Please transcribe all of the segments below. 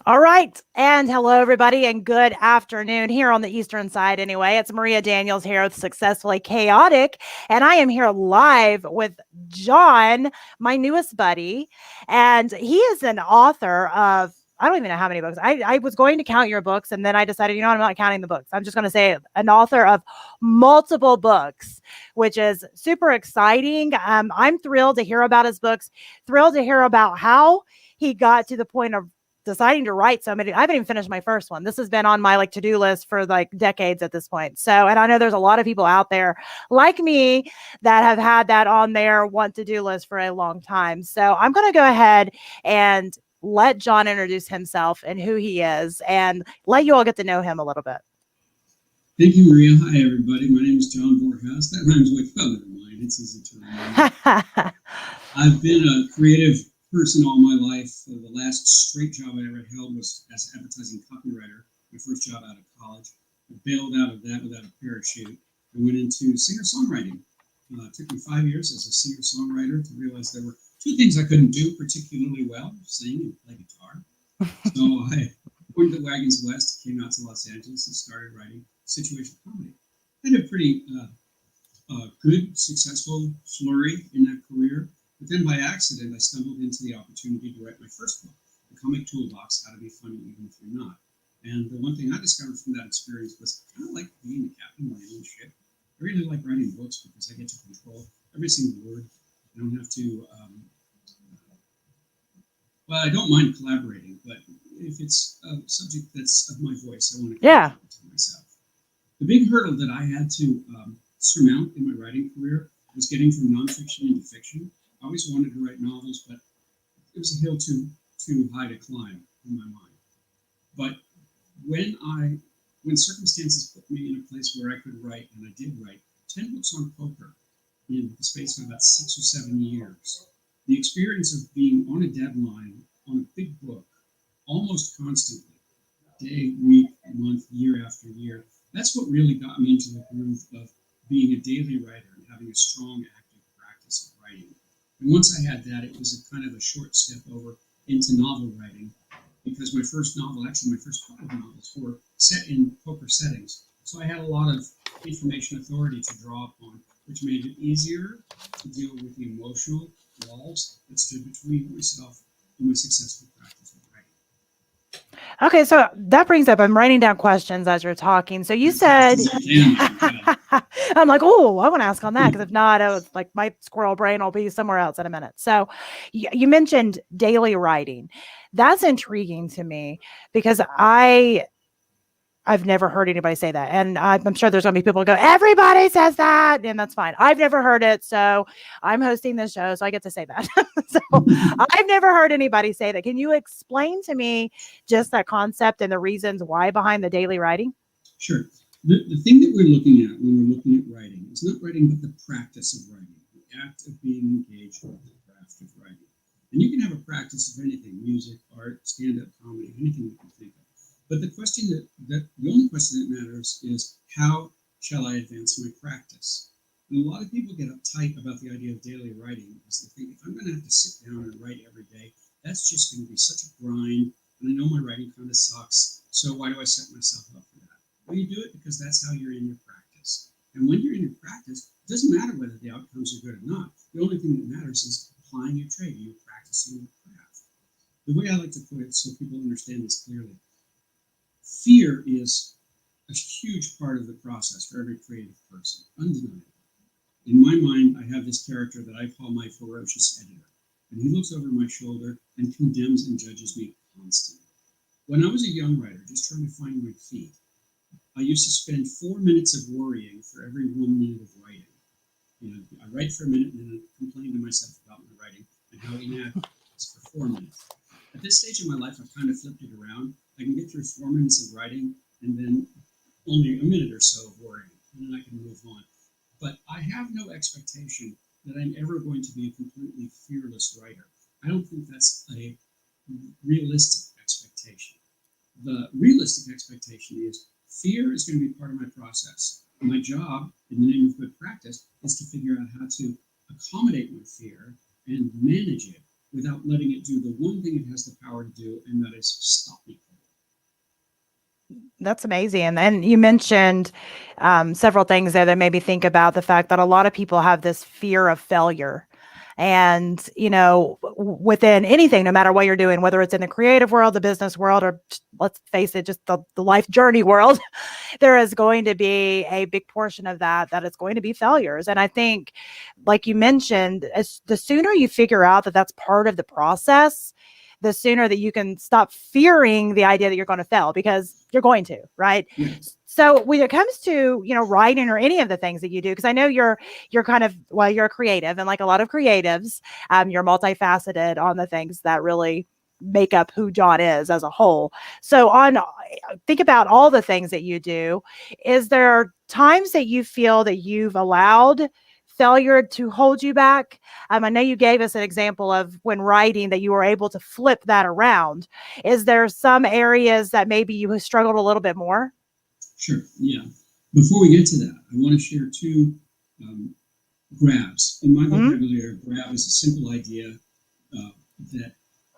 All right. And hello, everybody, and good afternoon here on the Eastern side. Anyway, it's Maria Daniels here with Successfully Chaotic. And I am here live with John, my newest buddy. And he is an author of, I don't even know how many books. I was going to count your books, and then I decided, I'm not counting the books. I'm just going to say an author of multiple books, which is super exciting. I'm thrilled to hear about his books, thrilled to hear about how he got to the point of deciding to write so many. I haven't even finished my first one. This has been on my to-do list for decades at this point. So, and I know there's a lot of people out there like me that have had that on their want to do list for a long time. So I'm going to go ahead and let John introduce himself and who he is and let you all get to know him a little bit. Thank you, Maria. Hi, everybody. My name is John Vorhaus. That rhymes with, never mind. It's easy to remember. I've been a creative person all my life. The last straight job I ever held was as an advertising copywriter, my first job out of college. I bailed out of that without a parachute and went into singer-songwriting. It took me 5 years as a singer-songwriter to realize there were two things I couldn't do particularly well, sing and play guitar. So I went to Wagons West, came out to Los Angeles, and started writing situational comedy. I had a pretty good, successful flurry in that career. But then by accident, I stumbled into the opportunity to write my first book, The Comic Toolbox, How to Be Funny Even If You're Not. And the one thing I discovered from that experience was I kind of like being the captain of my own ship. I really like writing books because I get to control every single word. I don't have to, well, I don't mind collaborating, but if it's a subject that's of my voice, I want to keep it to myself. The big hurdle that I had to surmount in my writing career was getting from nonfiction into fiction. I always wanted to write novels, but it was a hill too high to climb in my mind. But when circumstances put me in a place where I could write, and I did write 10 books on poker in the space of about 6 or 7 years, the experience of being on a deadline on a big book almost constantly, day, week, month, year after year, that's what really got me into the groove of being a daily writer and having a strong, active practice of writing. And once I had that, it was a kind of a short step over into novel writing, because my first novel, actually my first couple of novels, were set in poker settings. So I had a lot of information authority to draw upon, which made it easier to deal with the emotional walls that stood between myself and my successful practice of writing. Okay, so that brings up, I'm writing down questions as you're talking. So you said, I'm like, oh, I want to ask on that, because if not, I was like, my squirrel brain will be somewhere else in a minute. So you mentioned daily writing. That's intriguing to me because I've never heard anybody say that. And I'm sure there's going to be people who go, everybody says that. And that's fine. I've never heard it. So I'm hosting this show, so I get to say that. So I've never heard anybody say that. Can you explain to me just that concept and the reasons why behind the daily writing? Sure. The thing that we're looking at when we're looking at writing is not writing, but the practice of writing, the act of being engaged with the craft of writing. And you can have a practice of anything, music, art, stand-up comedy, anything you can think of. But the question the only question that matters is, how shall I advance my practice? And a lot of people get uptight about the idea of daily writing because they think, if I'm going to have to sit down and write every day, that's just going to be such a grind. And I know my writing kind of sucks, so why do I set myself up for that? Well, you do it because that's how you're in your practice. And when you're in your practice, it doesn't matter whether the outcomes are good or not. The only thing that matters is applying your trade. You're practicing your craft. The way I like to put it, so people understand this clearly, fear is a huge part of the process for every creative person, undeniable. In my mind, I have this character that I call my ferocious editor, and he looks over my shoulder and condemns and judges me constantly. When I was a young writer, just trying to find my feet, I used to spend 4 minutes of worrying for every 1 minute of writing. I write for a minute and then I complain to myself about my writing and how inadequate it is for 4 minutes. At this stage in my life, I've kind of flipped it around. I can get through 4 minutes of writing and then only a minute or so of worrying, and then I can move on. But I have no expectation that I'm ever going to be a completely fearless writer. I don't think that's a realistic expectation. The realistic expectation is fear is going to be part of my process. My job, in the name of good practice, is to figure out how to accommodate my fear and manage it without letting it do the one thing it has the power to do, and that is stop me That's amazing. And you mentioned several things there that made me think about the fact that a lot of people have this fear of failure. And, within anything, no matter what you're doing, whether it's in the creative world, the business world, or let's face it, just the life journey world, there is going to be a big portion of that is going to be failures. And I think, like you mentioned, as the sooner you figure out that that's part of the process, the sooner that you can stop fearing the idea that you're going to fail, because you're going to, right? Yeah. So when it comes to, writing or any of the things that you do, because I know you're kind of, well, you're a creative, and like a lot of creatives, you're multifaceted on the things that really make up who John is as a whole. So think about all the things that you do. Is there times that you feel that you've allowed failure to hold you back? I know you gave us an example of when writing that you were able to flip that around. Is there some areas that maybe you have struggled a little bit more? Sure. Yeah. Before we get to that, I want to share two um, grabs. In my vocabulary, a grab is a simple idea that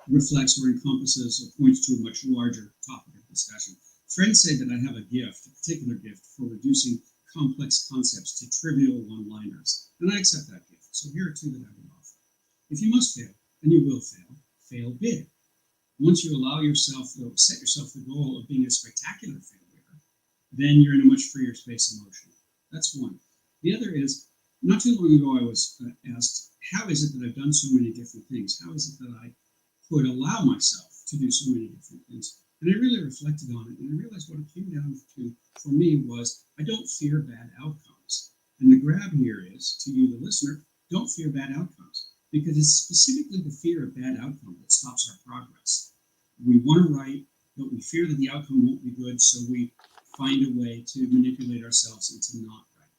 reflects or encompasses or points to a much larger topic of discussion. Friends say that I have a gift, a particular gift, for reducing complex concepts to trivial one-liners, and I accept that gift. So here are two that I would offer. If you must fail, and you will fail, fail big. Once you allow yourself, set yourself the goal of being a spectacular failure, then you're in a much freer space emotionally. That's one. The other is, not too long ago I was asked, how is it that I've done so many different things? How is it that I could allow myself to do so many different things? And I really reflected on it, and I realized what it came down to for me was, I don't fear bad outcomes. And the grab here is, to you, the listener, don't fear bad outcomes, because it's specifically the fear of bad outcome that stops our progress. We want to write, but we fear that the outcome won't be good, so we find a way to manipulate ourselves into not writing.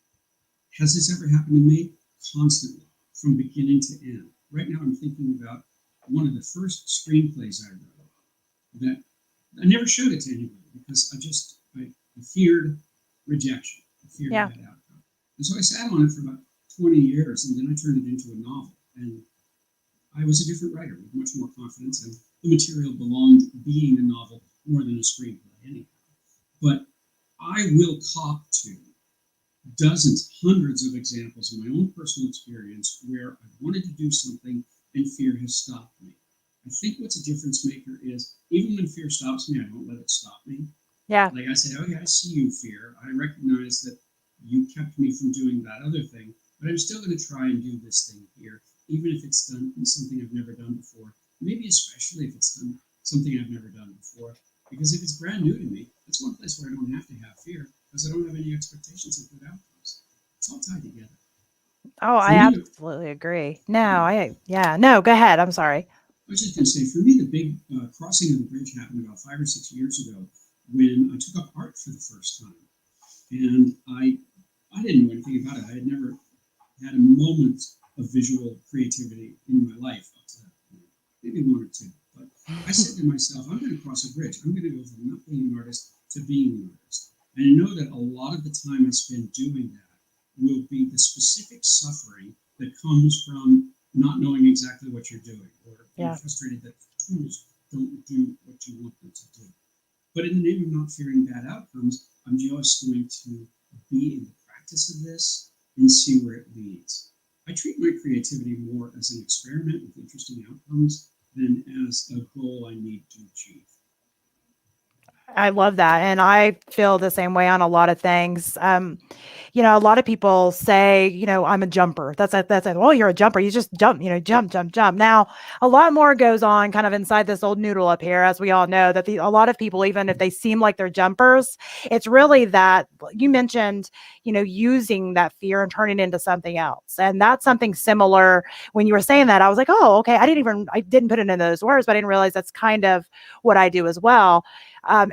Has this ever happened to me? Constantly, from beginning to end. Right now I'm thinking about one of the first screenplays I wrote that I never showed it to anybody because I feared rejection. I feared Yeah. that outcome. And so I sat on it for about 20 years, and then I turned it into a novel. And I was a different writer with much more confidence, and the material belonged being a novel more than a screenplay anyhow. But I will cop to dozens, hundreds of examples in my own personal experience where I wanted to do something and fear has stopped me. I think what's a difference maker is, even when fear stops me, I don't let it stop me. Yeah. Like I say, okay, I see you, fear. I recognize that you kept me from doing that other thing, but I'm still going to try and do this thing here, even if it's done something I've never done before. Maybe especially if it's done something I've never done before. Because if it's brand new to me, that's one place where I don't have to have fear, because I don't have any expectations of good outcomes. It's all tied together. Oh, For I me, absolutely agree. No, go ahead. I'm sorry. I was just going to say, for me, the big crossing of the bridge happened about 5 or 6 years ago when I took up art for the first time. And I didn't know anything about it. I had never had a moment of visual creativity in my life up to that point, maybe one or two. But I said to myself, I'm going to cross a bridge. I'm going to go from not being an artist to being an artist. And I know that a lot of the time I spend doing that will be the specific suffering that comes from not knowing exactly what you're doing, or being Yeah. frustrated that the tools don't do what you want them to do. But in the name of not fearing bad outcomes, I'm just going to be in the practice of this and see where it leads. I treat my creativity more as an experiment with interesting outcomes than as a goal I need to achieve. I love that. And I feel the same way on a lot of things. A lot of people say, I'm a jumper. Oh, you're a jumper. You just jump, jump, jump, jump. Now, a lot more goes on kind of inside this old noodle up here, as we all know, that a lot of people, even if they seem like they're jumpers, it's really that you mentioned, using that fear and turning it into something else. And that's something similar. When you were saying that, I was like, oh, okay. I didn't put it in those words, but I didn't realize that's kind of what I do as well.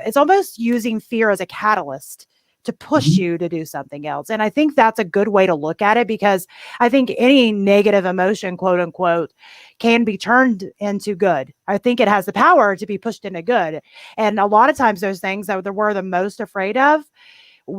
It's almost using fear as a catalyst to push Mhm. you to do something else. And I think that's a good way to look at it, because I think any negative emotion, quote unquote, can be turned into good. I think it has the power to be pushed into good. And a lot of times those things that we're the most afraid of,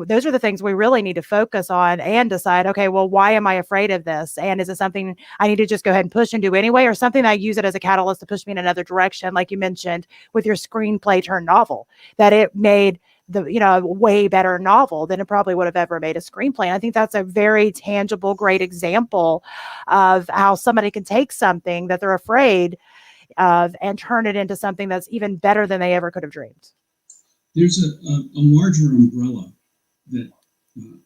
those are the things we really need to focus on and decide, okay, well, why am I afraid of this? And is it something I need to just go ahead and push and do anyway, or something I use it as a catalyst to push me in another direction? Like you mentioned with your screenplay turned novel, that it made a way better novel than it probably would have ever made a screenplay. And I think that's a very tangible, great example of how somebody can take something that they're afraid of and turn it into something that's even better than they ever could have dreamed. There's a larger umbrella that uh,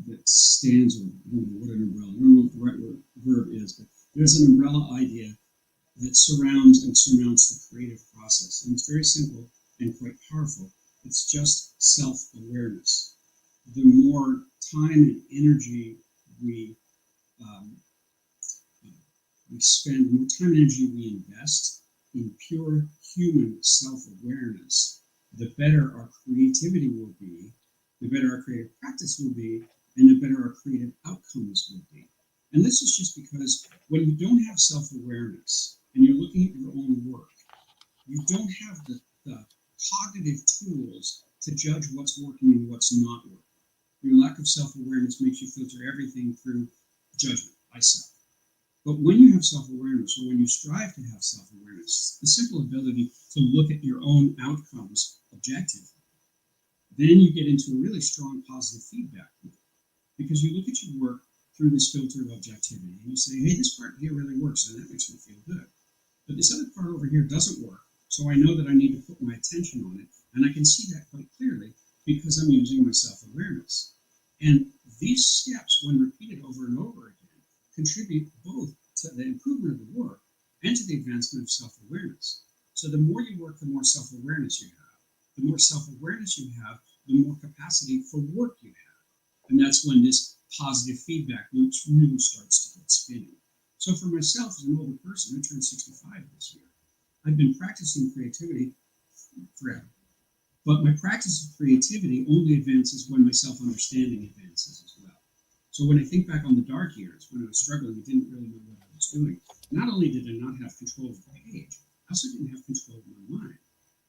that stands, or I don't know what an umbrella, I don't know what the right verb is, but there's an umbrella idea that surrounds and surmounts the creative process. And it's very simple and quite powerful. It's just self-awareness. The more time and energy we um, we spend, the more time and energy we invest in pure human self-awareness, the better our creativity will be, the better our creative practice will be, and the better our creative outcomes will be. And this is just because when you don't have self-awareness and you're looking at your own work, you don't have the cognitive tools to judge what's working and what's not working. Your lack of self-awareness makes you filter everything through judgment by self. But when you have self-awareness, or when you strive to have self-awareness, the simple ability to look at your own outcomes objectively, then you get into a really strong positive feedback loop. Because you look at your work through this filter of objectivity, and you say, hey, this part here really works, and that makes me feel good. But this other part over here doesn't work, so I know that I need to put my attention on it, and I can see that quite clearly because I'm using my self-awareness. And these steps, when repeated over and over again, contribute both to the improvement of the work and to the advancement of self-awareness. So the more you work, the more self-awareness you have. The more self-awareness you have, the more capacity for work you have. And that's when this positive feedback loop really starts to get spinning. So for myself, as an older person, I turned 65 this year. I've been practicing creativity forever. But my practice of creativity only advances when my self-understanding advances as well. So when I think back on the dark years, when I was struggling and didn't really know what I was doing, not only did I not have control of the page, I also didn't have control of my mind.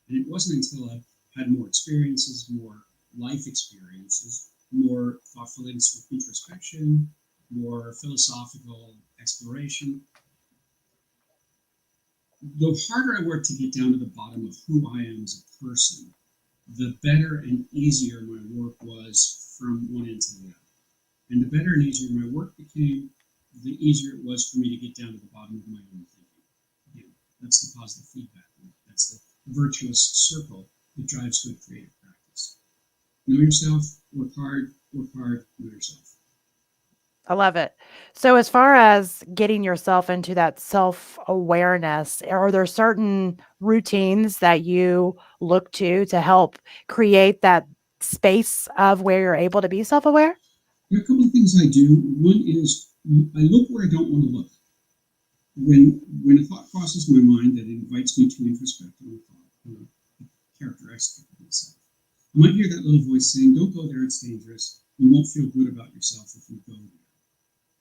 And it wasn't until I had more experiences, more life experiences, more thoughtful introspection, more philosophical exploration. The harder I worked to get down to the bottom of who I am as a person, the better and easier my work was from one end to the other. And the better and easier my work became, the easier it was for me to get down to the bottom of my own thinking. Again, that's the positive feedback loop. That's the virtuous circle that drives good creative practice. Know yourself, work hard, know yourself. I love it. So as far as getting yourself into that self-awareness, are there certain routines that you look to help create that space of where you're able to be self-aware? There are a couple of things I do. One is I look where I don't want to look. When a thought crosses my mind that invites me to introspect on a thought, a characteristic of myself, I might hear that little voice saying, don't go there, it's dangerous. You won't feel good about yourself if you go there.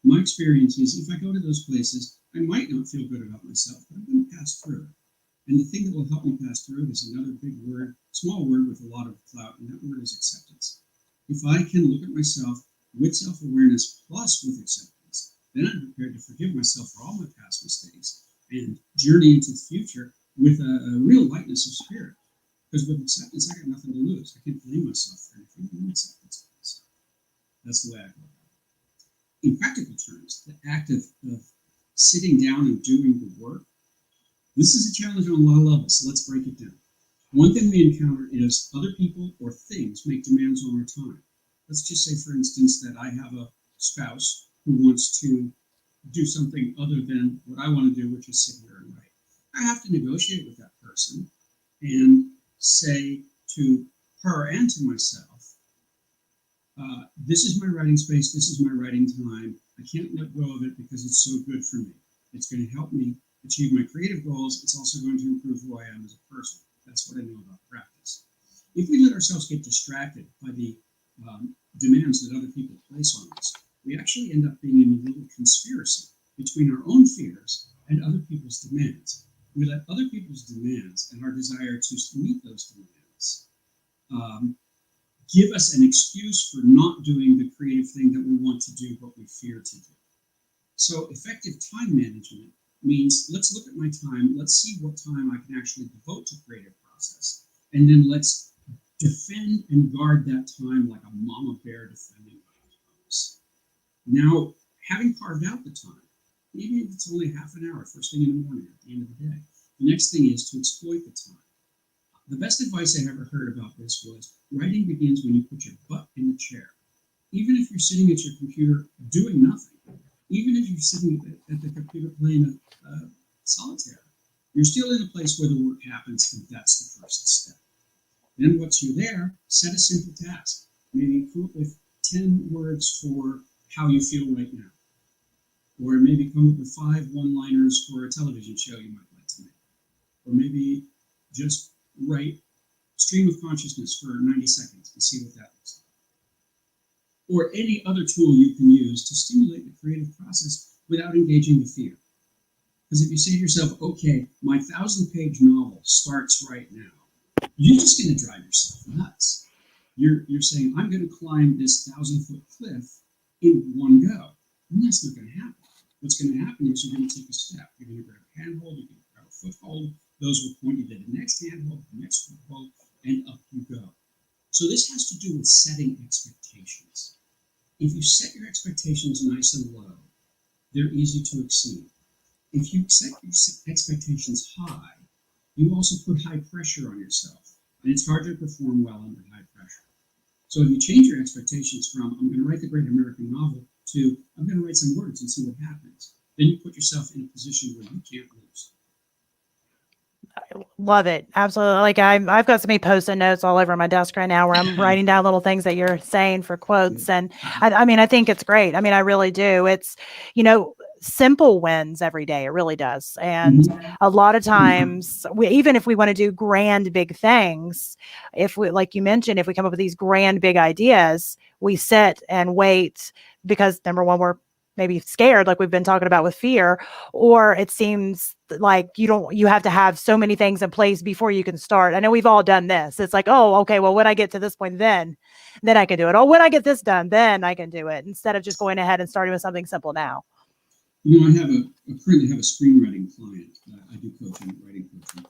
My experience is if I go to those places, I might not feel good about myself, but I'm going to pass through. And the thing that will help me pass through is another big word, small word with a lot of clout, and that word is acceptance. If I can look at myself with self-awareness plus with acceptance, then I'm prepared to forgive myself for all my past mistakes and journey into the future with a real lightness of spirit. Because with acceptance, I got nothing to lose. I can't blame myself for anything. I'm acceptance of myself. That's the way I go about it. In practical terms, the act of sitting down and doing the work, this is a challenge on a lot of levels, so let's break it down. One thing we encounter is other people or things make demands on our time. Let's just say, for instance, that I have a spouse who wants to do something other than what I want to do, which is sit here and write. I have to negotiate with that person and say to her and to myself, this is my writing space, this is my writing time. I can't let go of it because it's so good for me. It's going to help me achieve my creative goals. It's also going to improve who I am as a person. That's what I know about practice. If we let ourselves get distracted by the demands that other people place on us, we actually end up being in a little conspiracy between our own fears and other people's demands. We let other people's demands and our desire to meet those demands give us an excuse for not doing the creative thing that we want to do but we fear to do. So effective time management means let's look at my time, let's see what time I can actually devote to creative process, and then let's defend and guard that time like a mama bear defending her cubs. Now, having carved out the time, even if it's only half an hour, first thing in the morning, at the end of the day, the next thing is to exploit the time. The best advice I ever heard about this was writing begins when you put your butt in the chair. Even if you're sitting at your computer doing nothing, even if you're sitting at the computer playing solitaire, you're still in a place where the work happens, and that's the first step. Then once you're there, set a simple task. Maybe come up with 10 words for how you feel right now. Or maybe come up with 5 one-liners for a television show you might like to make. Or maybe just write stream of consciousness for 90 seconds and see what that looks like. Or any other tool you can use to stimulate the creative process without engaging the fear. Because if you say to yourself, okay, my 1,000-page novel starts right now, you're just going to drive yourself nuts. You're saying, I'm going to climb this 1,000-foot cliff in one go. And that's not going to happen. What's going to happen is you're going to take a step. You're going to grab a handhold, you're going to grab a foothold. Those will point you to the next handhold, the next foothold, and up you go. So this has to do with setting expectations. If you set your expectations nice and low, they're easy to exceed. If you set your expectations high, you also put high pressure on yourself, and it's hard to perform well under high pressure. So if you change your expectations from, I'm going to write the great American novel, to, I'm going to write some words and see what happens, then you put yourself in a position where you can't lose. Love it. Absolutely. Like I've got so many post-it notes all over my desk right now where I'm writing down little things that you're saying for quotes. And I mean, I think it's great. I mean, I really do. It's, simple wins every day. It really does. And a lot of times even if we want to do grand, big things, if we, like you mentioned, if we come up with these grand, big ideas, we sit and wait because number one, we're maybe scared, like we've been talking about with fear, or it seems like you have to have so many things in place before you can start. I know we've all done this. It's like, oh, okay, well, when I get to this point, then I can do it. Oh, when I get this done, then I can do it, instead of just going ahead and starting with something simple now. I currently have a screenwriting client. I do coaching, writing coaching,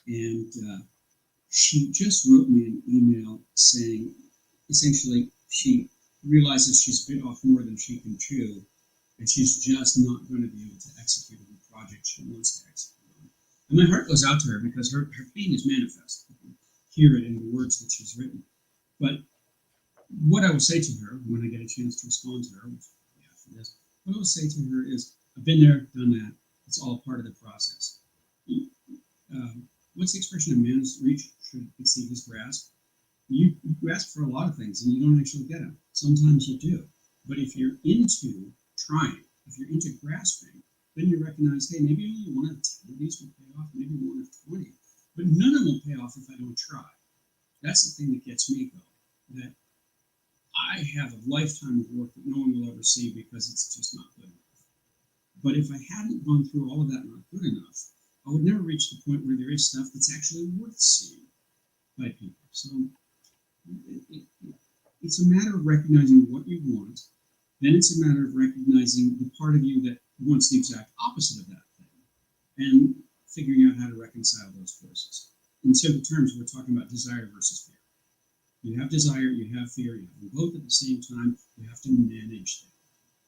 and she just wrote me an email saying, essentially, she realizes she's bit off more than she can chew, and she's just not going to be able to execute on the project she wants to execute on. And my heart goes out to her because her pain is manifest. You can hear it in the words that she's written. But what I will say to her when I get a chance to respond to her, which after this, what I will say to her is, I've been there, done that. It's all part of the process. What's the expression? A man's reach should exceed his grasp. You grasp for a lot of things and you don't actually get them. Sometimes you do. But if you're into trying, if you're into grasping, then you recognize, hey, maybe only 1 out of 10 of these will pay off, maybe 1 out of 20. But none of them will pay off if I don't try. That's the thing that gets me going. That I have a lifetime of work that no one will ever see because it's just not good enough. But if I hadn't gone through all of that not good enough, I would never reach the point where there is stuff that's actually worth seeing by people. So it's a matter of recognizing what you want. Then it's a matter of recognizing the part of you that wants the exact opposite of that thing and figuring out how to reconcile those forces. In simple terms, we're talking about desire versus fear. You have desire, you have fear, you have them both at the same time. You have to manage them.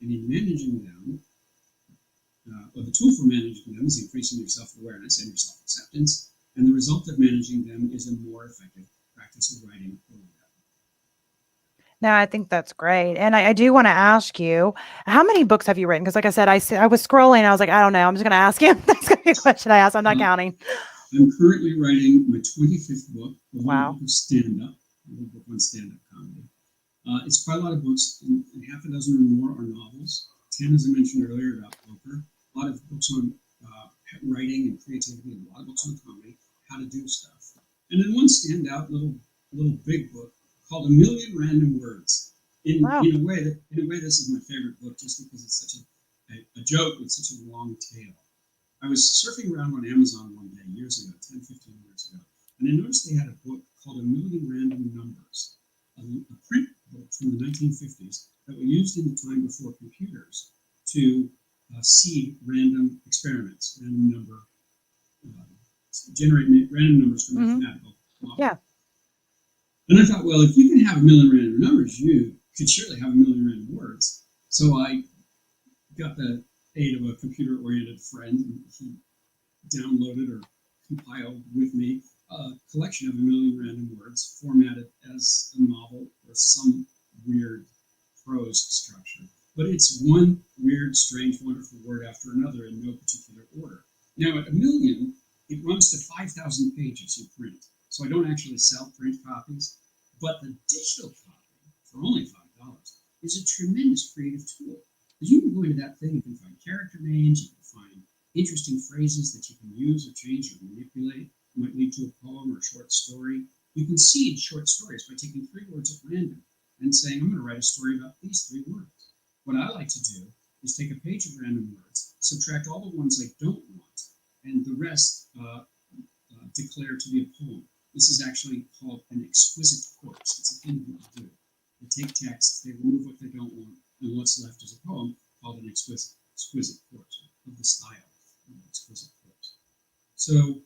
And in managing them, the tool for managing them is increasing your self-awareness and your self-acceptance, and the result of managing them is a more effective practice of writing. No, I think that's great. And I do want to ask you, how many books have you written? Because like I said, I was scrolling and I was like, I don't know. I'm just going to ask him. That's going to be a question I ask. I'm not counting. I'm currently writing my 25th book, a little book of stand-up, a little book on stand-up comedy. It's quite a lot of books, and half a dozen or more are novels. 10, as I mentioned earlier, about poker. A lot of books on writing and creativity, and a lot of books on comedy, how to do stuff. And then one standout little big book called A Million Random Words. In a way, this is my favorite book just because it's such a joke with such a long tail. I was surfing around on Amazon one day years ago, 10, 15 years ago, and I noticed they had a book called A Million Random Numbers, a print book from the 1950s that were used in the time before computers to seed random experiments, generate random numbers from mathematical models. Yeah. And I thought, well, if you can have a million random numbers, you could surely have a million random words. So I got the aid of a computer-oriented friend, and he downloaded or compiled with me a collection of a million random words formatted as a novel or some weird prose structure. But it's one weird, strange, wonderful word after another in no particular order. Now, at a million, it runs to 5,000 pages in print. So I don't actually sell print copies, but the digital copy, for only $5, is a tremendous creative tool. Because you can go into that thing, you can find character names, you can find interesting phrases that you can use or change or manipulate. It might lead to a poem or a short story. You can seed short stories by taking 3 words at random and saying, I'm going to write a story about these 3 words. What I like to do is take a page of random words, subtract all the ones I don't want, and the rest declare to be a poem. This is actually called an exquisite corpse. It's a thing people do. They take text, they remove what they don't want, and what's left is a poem called an exquisite corpse, of the style of an exquisite corpse. So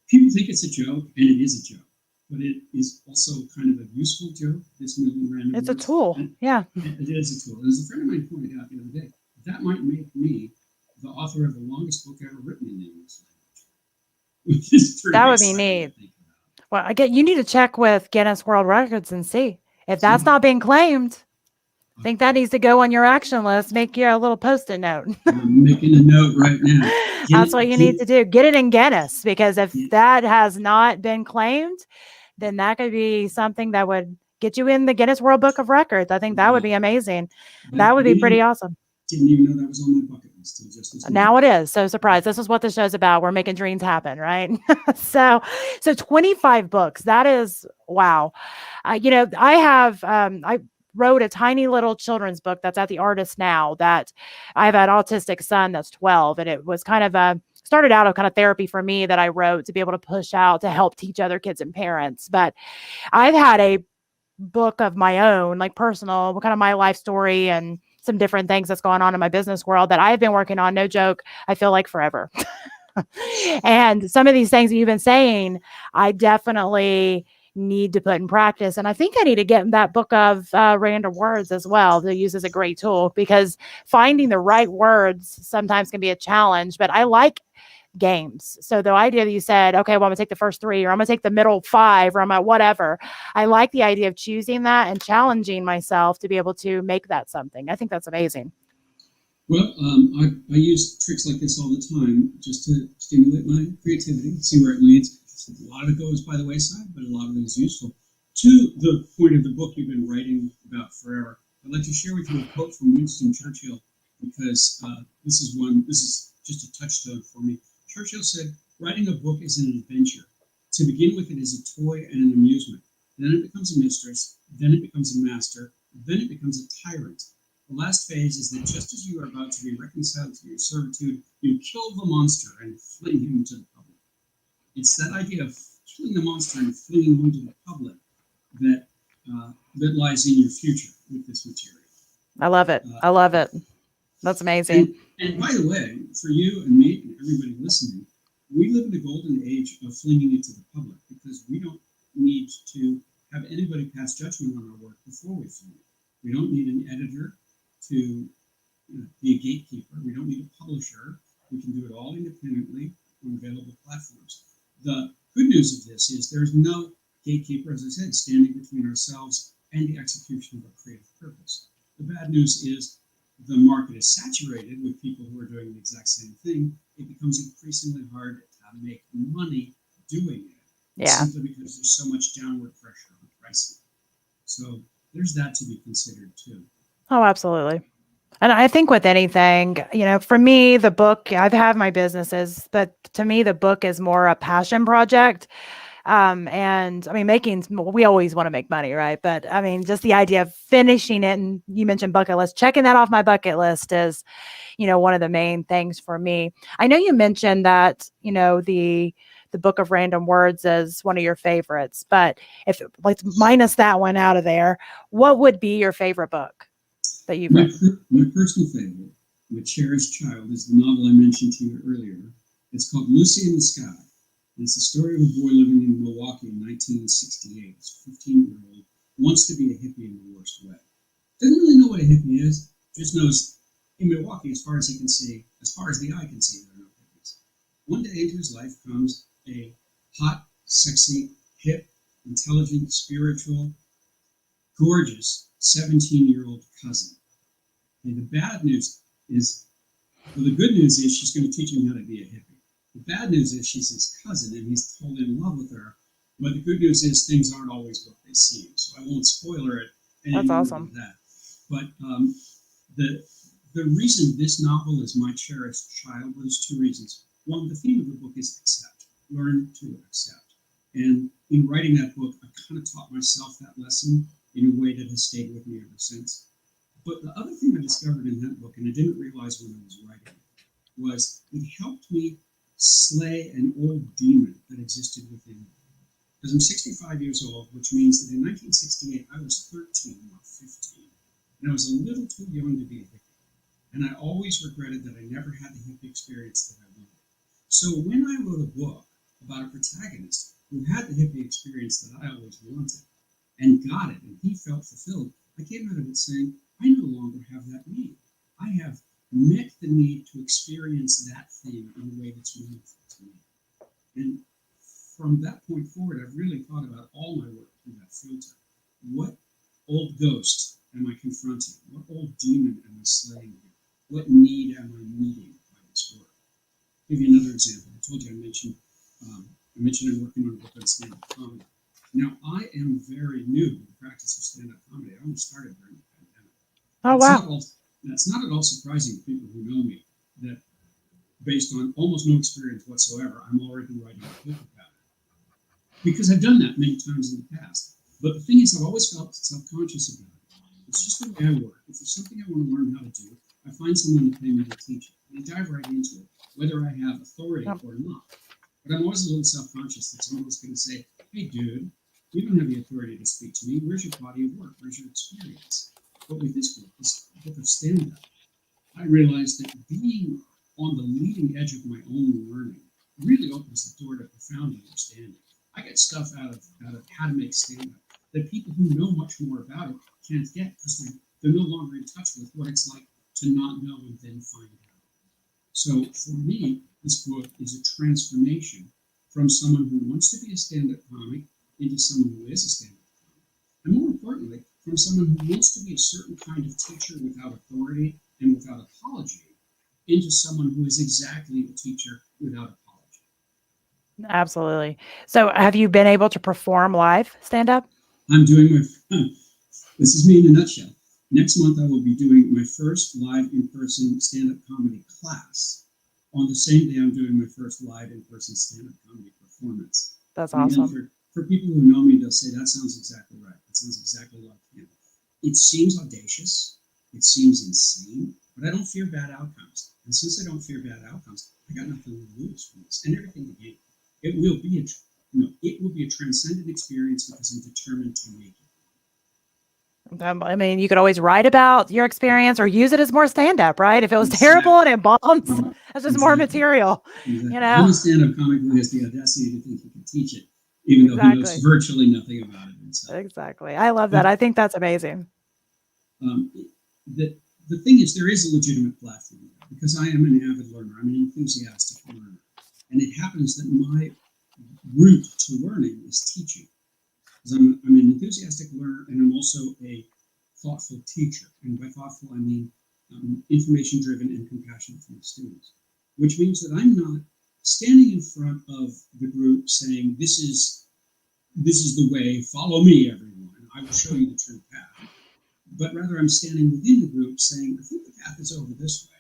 people think it's a joke, and it is a joke, but it is also kind of a useful joke, this million random It's words. a tool. And Yeah. it is a tool. And as a friend of mine pointed out the other day, that might make me the author of the longest book ever written in the English language, which is pretty That would be exciting neat. to think about. Well, you need to check with Guinness World Records and see if that's not being claimed. I think that needs to go on your action list. Make your little post-it note. I'm making a note right now. That's what you need to do. Get it in Guinness, because if that has not been claimed, then that could be something that would get you in the Guinness World Book of Records. I think that would be amazing. That would be pretty awesome. Didn't even know that was on my bucket list until just this Now it is. So surprised. This is what the show's about. We're making dreams happen, right? so 25 books. That is wow. I wrote a tiny little children's book that's at the artist now, that I have an autistic son that's 12, and it was kind of started out a kind of therapy for me that I wrote to be able to push out to help teach other kids and parents. But I've had a book of my own, like personal, kind of my life story and some different things that's going on in my business world that I've been working on, no joke, I feel like forever. And some of these things that you've been saying, I definitely need to put in practice. And I think I need to get that book of random words as well to use as a great tool, because finding the right words sometimes can be a challenge. But I like games. So the idea that you said, okay, well, I'm gonna take the first 3, or I'm gonna take the middle 5, or I'm at whatever. I like the idea of choosing that and challenging myself to be able to make that something. I think that's amazing. Well, I use tricks like this all the time just to stimulate my creativity, see where it leads. A lot of it goes by the wayside, but a lot of it is useful. To the point of the book you've been writing about forever, I'd like to share with you a quote from Winston Churchill, because this is just a touchstone for me. Churchill said, writing a book is an adventure. To begin with, it is a toy and an amusement. Then it becomes a mistress, then it becomes a master, then it becomes a tyrant. The last phase is that just as you are about to be reconciled to your servitude, you kill the monster and fling him to the public. It's that idea of killing the monster and flinging him to the public that lies in your future with this material. I love it. I love it. That's amazing. And by the way, for you and me and everybody listening, we live in the golden age of flinging it to the public, because we don't need to have anybody pass judgment on our work before we fling it. We don't need an editor to be a gatekeeper. We don't need a publisher. We can do it all independently on available platforms. The good news of this is there's no gatekeeper, as I said, standing between ourselves and the execution of our creative purpose. The bad news is the market is saturated with people who are doing the exact same thing. It becomes increasingly hard to make money doing it, simply because there's so much downward pressure on pricing. So there's that to be considered too. Oh, absolutely. And I think with anything, for me, the book, I've had my businesses, but to me, the book is more a passion project. And I mean, we always want to make money, right? But I mean, just the idea of finishing it, and you mentioned bucket list, checking that off my bucket list is, one of the main things for me. I know you mentioned that, the book of random words is one of your favorites, but if let's minus that one out of there, what would be your favorite book that you've read? My personal favorite, my cherished child, is the novel I mentioned to you earlier. It's called Lucy in the Sky. And it's the story of a boy living in Milwaukee in 1968. This 15-year-old wants to be a hippie in the worst way. Doesn't really know what a hippie is, just knows in Milwaukee, as far as he can see, as far as the eye can see, there are no hippies. One day into his life comes a hot, sexy, hip, intelligent, spiritual, gorgeous 17-year-old cousin. And the bad news is, well, the good news is she's going to teach him how to be a hippie. The bad news is she's his cousin and he's totally in love with her. But the good news is things aren't always what they seem. So I won't spoiler it any That's more awesome. than that. But the reason this novel is my cherished child was two reasons. One, the theme of the book is accept. Learn to accept. And in writing that book, I kind of taught myself that lesson in a way that has stayed with me ever since. But the other thing I discovered in that book, and I didn't realize when I was writing it, was it helped me slay an old demon that existed within me. Because I'm 65 years old, which means that in 1968, I was 13, not 15. And I was a little too young to be a hippie. And I always regretted that I never had the hippie experience that I wanted. So when I wrote a book about a protagonist who had the hippie experience that I always wanted and got it, and he felt fulfilled, I came out of it saying, I no longer have that need. I have met the need to experience that thing in a way that's meaningful to me. And from that point forward, I've really thought about all my work through that filter. What old ghost am I confronting? What old demon am I slaying here? What need am I meeting by this work? I'll give you another example. I told you I mentioned I'm working on a book on stand-up comedy. Now, I am very new to the practice of stand-up comedy. I only started during the pandemic. Oh, It's wow. not at all surprising to people who know me that based on almost no experience whatsoever, I'm already writing a book about it. Because I've done that many times in the past. But the thing is, I've always felt self-conscious about it. It's just the way I work. If there's something I want to learn how to do, I find someone to pay me to teach it. And I dive right into it, whether I have authority Yep. or not. But I'm always a little self-conscious that someone's going to say, hey, dude, you don't have the authority to speak to me. Where's your body of work? Where's your experience? But with this book of stand-up, I realized that being on the leading edge of my own learning really opens the door to profound understanding. I get stuff out of how to make stand-up that people who know much more about it can't get because they're no longer in touch with what it's like to not know and then find out. So for me, this book is a transformation from someone who wants to be a stand-up comic into someone who is a stand-up comic. And more importantly, from someone who wants to be a certain kind of teacher without authority and without apology into someone who is exactly a teacher without apology. Absolutely. So have you been able to perform live stand-up? I'm doing this is me in a nutshell. Next month, I will be doing my first live in-person stand-up comedy class. On the same day, I'm doing my first live in-person stand-up comedy performance. That's And again, awesome. for people who know me, they'll say, that sounds exactly right. That sounds exactly like him. It seems audacious. It seems insane. But I don't fear bad outcomes. And since I don't fear bad outcomes, I got nothing to lose from this and everything to gain. It will be a transcendent experience because I'm determined to make it. I mean, you could always write about your experience or use it as more stand-up, right? If it was terrible and it bombs, that's just more Exactly. material, I'm a stand-up comic who has the audacity to think he can teach it, even though he knows Exactly. virtually nothing about it himself. Exactly. I love that. But I think that's amazing. um, the thing is, there is a legitimate platform there because I am an avid learner. I'm an enthusiastic learner. And it happens that my route to learning is teaching. Because I'm an enthusiastic learner and I'm also a thoughtful teacher. And by thoughtful, I mean information driven and compassionate for my students, which means that I'm not standing in front of the group saying, this is the way, follow me, everyone. I will show you the true path. But rather, I'm standing within the group saying, I think the path is over this way.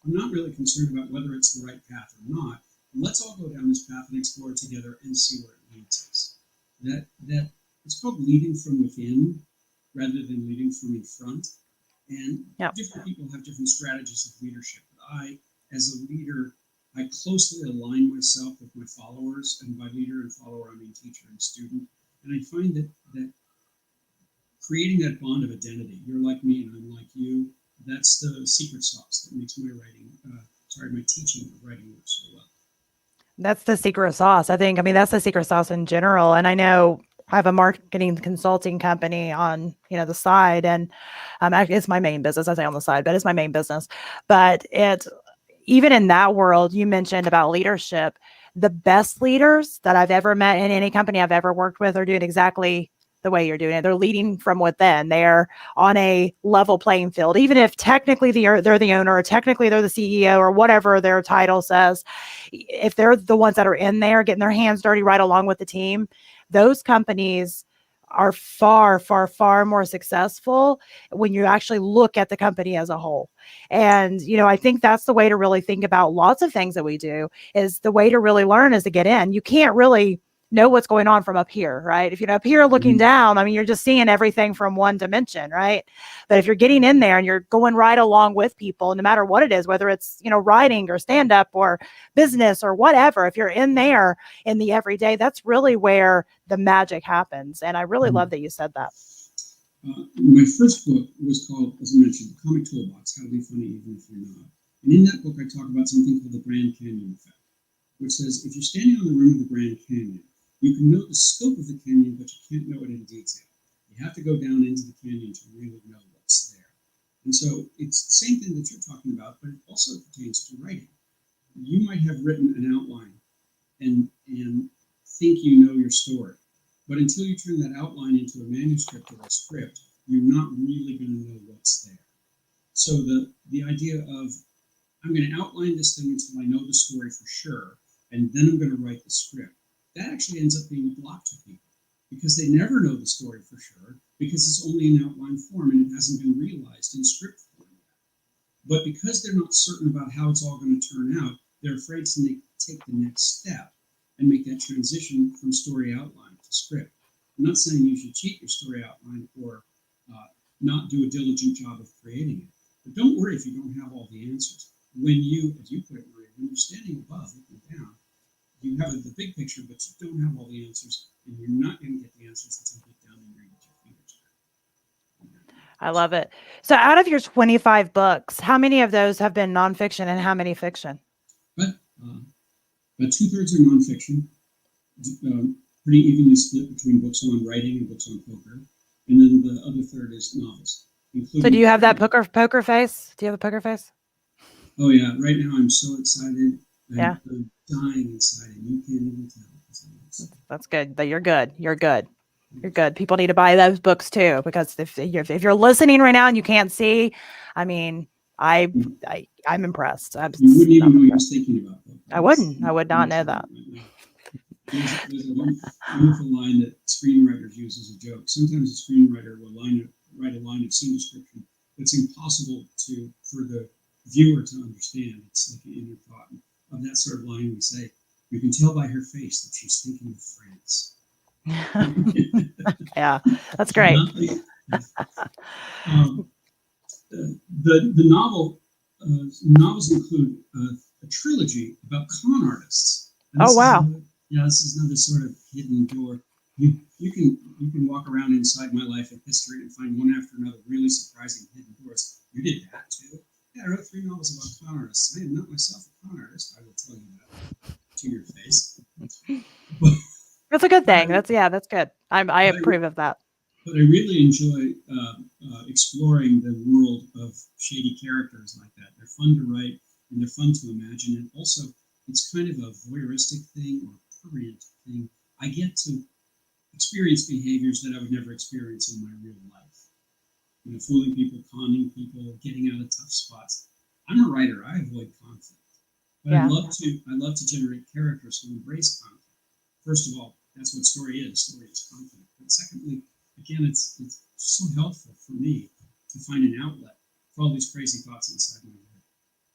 I'm not really concerned about whether it's the right path or not. Let's all go down this path and explore it together and see where it leads us. That it's called leading from within rather than leading from in front. And Yep. different people have different strategies of leadership. But I, as a leader, I closely align myself with my followers, and by leader and follower, I mean teacher and student. And I find that creating that bond of identity, you're like me and I'm like you, that's the secret sauce that makes my teaching of writing work so well. That's the secret sauce. I think, I mean, that's the secret sauce in general. And I know I have a marketing consulting company on, the side, and it's my main business. I say on the side, but it's my main business. But even in that world, you mentioned about leadership, the best leaders that I've ever met in any company I've ever worked with are doing exactly the way you're doing it. They're leading from within. They're on a level playing field, even if technically they're the owner, or technically they're the CEO, or whatever their title says. If they're the ones that are in there getting their hands dirty right along with the team, those companies are far, far, far more successful when you actually look at the company as a whole. And, I think that's the way to really think about lots of things that we do. Is the way to really learn is to get in. You can't really know what's going on from up here, right? If you're up here looking down, I mean, you're just seeing everything from one dimension, right? But if you're getting in there and you're going right along with people, no matter what it is, whether it's, writing or stand up or business or whatever, if you're in there in the everyday, that's really where the magic happens. And I really love that you said that. My first book was called, as I mentioned, The Comic Toolbox, How to Be Funny Even If You're Not. And in that book, I talk about something called the Grand Canyon effect, which says if you're standing on the rim of the Grand Canyon, you can know the scope of the canyon, but you can't know it in detail. You have to go down into the canyon to really know what's there. And so it's the same thing that you're talking about, but it also pertains to writing. You might have written an outline and think you know your story, but until you turn that outline into a manuscript or a script, you're not really going to know what's there. So the idea of I'm going to outline this thing until I know the story for sure, and then I'm going to write the script. That actually ends up being a block to people because they never know the story for sure because it's only in outline form and it hasn't been realized in script form yet. But because they're not certain about how it's all going to turn out, they're afraid to take the next step and make that transition from story outline to script. I'm not saying you should cheat your story outline or not do a diligent job of creating it, but don't worry if you don't have all the answers. When you, as you put it, Maria, when you're standing above, looking down, you have the big picture, but you don't have all the answers, and you're not going to get the answers until you get down and read with your fingers. I love it. So out of your 25 books, how many of those have been nonfiction and how many fiction? But about 2/3 are nonfiction, pretty evenly split between books on writing and books on poker, and then the other third is novels. So do you have that poker face? Do you have a poker face? Oh yeah, right now I'm so excited. Yeah. I'm dying inside, and you can't even tell. That's good. But you're good. You're good. You're good. People need to buy those books too, because if you're listening right now and you can't see, I mean, I'm impressed. You wouldn't even know you was thinking about that. I wouldn't. I would not know that. There's a wonderful line that screenwriters use as a joke. Sometimes a screenwriter will write a line of scene description that's impossible for the viewer to understand. It's like an inner thought. Of that sort of line, we say, you can tell by her face that she's thinking of France. Yeah, that's great. The novels include a trilogy about con artists. Oh wow! This is another sort of hidden door. You can walk around inside my life and history and find one after another really surprising hidden doors. You did that too. Yeah, I wrote 3 novels about con artists. I am not myself a con artist. I will tell you that to your face. That's a good thing. That's good. I approve of that. But I really enjoy exploring the world of shady characters like that. They're fun to write and they're fun to imagine. And also, it's kind of a voyeuristic thing or prurient thing. I get to experience behaviors that I would never experience in my real life. Fooling people, conning people, getting out of tough spots. I'm a writer. I avoid conflict. But I love to generate characters who embrace conflict. First of all, that's what story is. Story is conflict. But secondly, again, it's so helpful for me to find an outlet for all these crazy thoughts inside my head.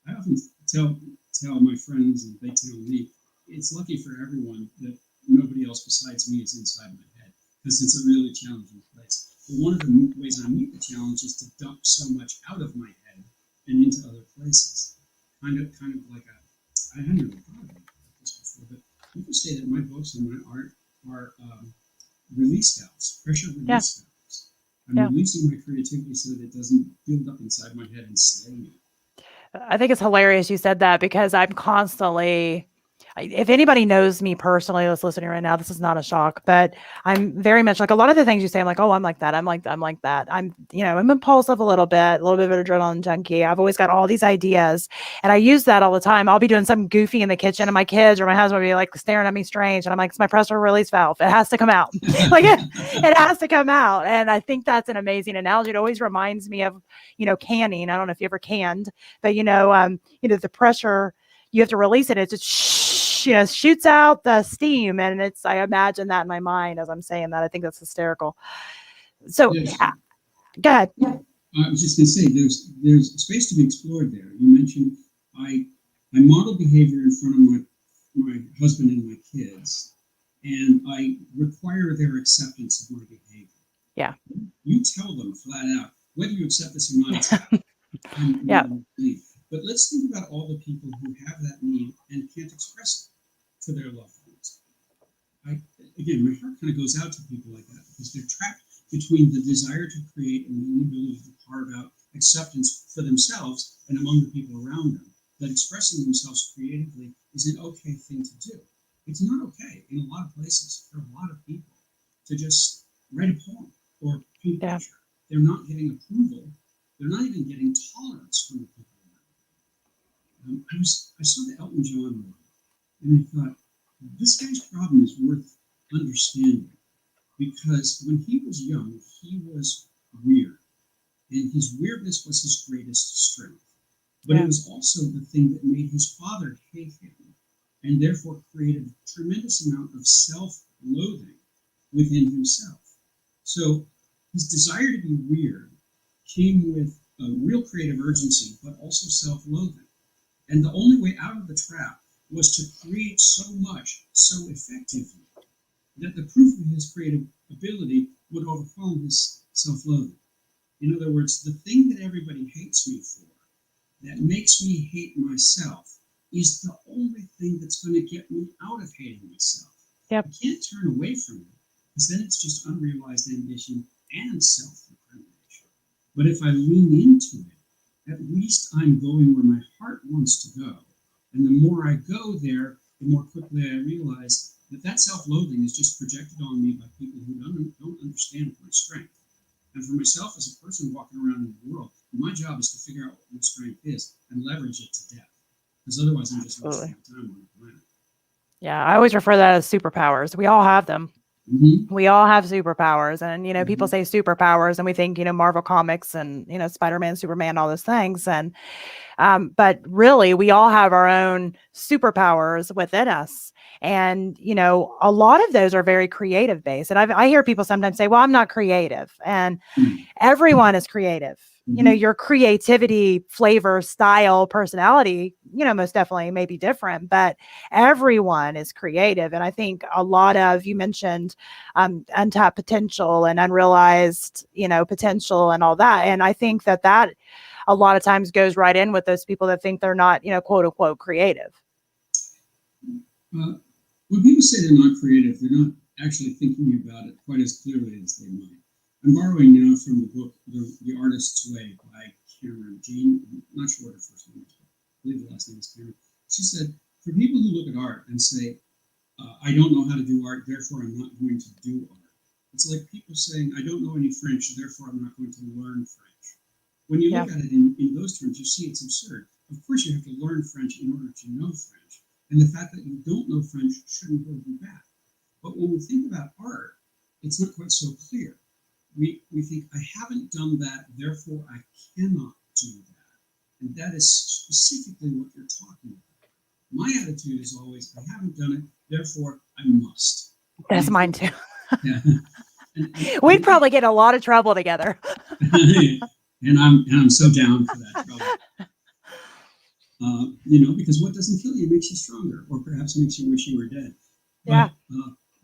I often tell my friends, and they tell me, it's lucky for everyone that nobody else besides me is inside my head, because it's a really challenging place. But one of the ways I meet the challenge is to dump so much out of my head and into other places. Kind of like I hadn't really thought about this before, but you can say that my books and my art are release valves, pressure release valves. I'm releasing my creativity so that it doesn't build up inside my head and slay me. I think it's hilarious you said that, because I'm constantly If anybody knows me personally that's listening right now, this is not a shock, but I'm very much like a lot of the things you say. I'm like, oh, I'm like that. I'm like that. I'm like that. I'm impulsive a little bit of an adrenaline junkie. I've always got all these ideas and I use that all the time. I'll be doing something goofy in the kitchen and my kids or my husband will be like staring at me strange. And I'm like, it's my pressure release valve. It has to come out. Like it has to come out. And I think that's an amazing analogy. It always reminds me of, canning. I don't know if you ever canned, but the pressure, you have to release it. It's just, shoots out the steam. And I imagine that in my mind as I'm saying that. I think that's hysterical. So Yes. Go ahead. I was just going to say, there's space to be explored there. You mentioned I model behavior in front of my husband and my kids, and I require their acceptance of my behavior. Yeah. You tell them flat out, whether you accept this or not, it's happening. Yeah. But let's think about all the people who have that need and can't express it to their loved ones. Again, my heart kind of goes out to people like that because they're trapped between the desire to create and the inability to carve out acceptance for themselves and among the people around them. That expressing themselves creatively is an okay thing to do. It's not okay in a lot of places for a lot of people to just write a poem or paint a picture. They're not getting approval. They're not even getting tolerance from the people around them. I saw the Elton John movie, and I thought, this guy's problem is worth understanding. Because when he was young, he was weird. And his weirdness was his greatest strength. But it was also the thing that made his father hate him and therefore created a tremendous amount of self-loathing within himself. So his desire to be weird came with a real creative urgency, but also self-loathing. And the only way out of the trap was to create so much, so effectively, that the proof of his creative ability would overcome his self-loathing. In other words, the thing that everybody hates me for, that makes me hate myself, is the only thing that's going to get me out of hating myself. Yep. I can't turn away from it, because then it's just unrealized ambition and self-incrimination. But if I lean into it, at least I'm going where my heart wants to go. And the more I go there, the more quickly I realize that self-loathing is just projected on me by people who don't understand my strength. And for myself as a person walking around in the world, my job is to figure out what my strength is and leverage it to death. Because otherwise I'm just wasting my time on the planet. Yeah, I always refer to that as superpowers. We all have them. Mm-hmm. We all have superpowers. And, people say superpowers and we think, Marvel Comics and, Spider-Man, Superman, all those things. And but really, we all have our own superpowers within us. And, a lot of those are very creative based. And I hear people sometimes say, well, I'm not creative. And everyone is creative. Your creativity, flavor, style, personality, most definitely may be different, but everyone is creative. And I think a lot of, you mentioned untapped potential and unrealized, potential and all that. And I think that a lot of times goes right in with those people that think they're not, quote unquote, creative. When people say they're not creative, they're not actually thinking about it quite as clearly as they might. I'm borrowing now from the book, The Artist's Way by Cameron Jean. I'm not sure what her first name is, but I believe the last name is Cameron. She said, for people who look at art and say, I don't know how to do art, therefore I'm not going to do art. It's like people saying, I don't know any French, therefore I'm not going to learn French. When you look at it in those terms, you see it's absurd. Of course, you have to learn French in order to know French. And the fact that you don't know French shouldn't hold you back. But when we think about art, it's not quite so clear. We think, I haven't done that, therefore I cannot do that. And that is specifically what you're talking about. My attitude is always, I haven't done it, therefore I must. That's mine too. Yeah. We'd probably get in a lot of trouble together. And I'm so down for that trouble. Because what doesn't kill you makes you stronger, or perhaps makes you wish you were dead.